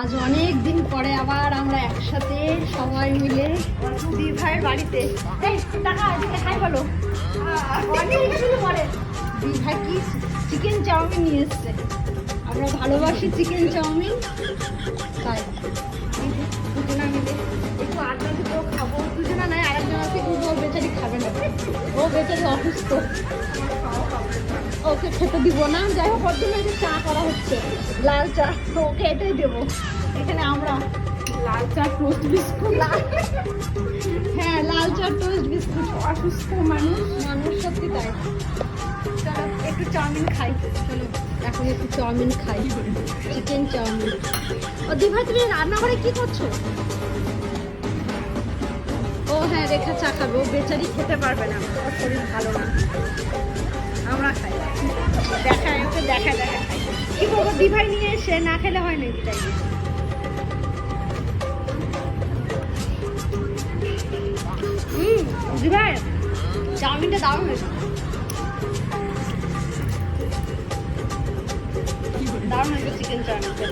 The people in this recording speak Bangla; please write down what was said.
আজ অনেক দিন পরে আবার আমরা একসাথে সবাই মিলে দি ভাইয়ের বাড়িতে। এই টাকা এদিকে হাই বলো। অনেক দিন পরে দি ভাই কি চিকেন চাউমিন নিয়ে এসছে। আমরা ভালোবাসি চিকেন চাউমিন, তাই দুজনা মিলে একটু আড্ডা দিতেও খাবো। দুজনা নয়, আরেকজন আছে কিন্তু ও বেচারি খাবে না, ও বেচারি অসুস্থ, ওকে খেতে দিব না। যাই হোক, ওর জন্য একটু চা করা হচ্ছে, লাল চা, ওকে এটাই দেবো। এখানে আমরা লাল চা টোস্ট বিস্কুট, হ্যাঁ লাল চা টোস্ট বিস্কুট। অসুস্থ মানুষ সত্যি তাই। চলো একটু চাউমিন খাই, চলো এখন একটু চাউমিন খাই, চিকেন চাউমিন। ও দি ভাই তুমি রান্নাঘরে কি করছো? ও হ্যাঁ, রেখা চা খাবে, ও বেচারি খেতে পারবে না, ওর শরীর ভালো না। আমরা খাই, দেখায় ওকে, দেখা খাই। কি করবো, দি ভাই নিয়ে এসে না খেলে হয় নাকি? তাই দি ভাই চাউমিনটা দারুণ হয়েছে, দারুণ হয়েছে চিকেন চাউমিনটা।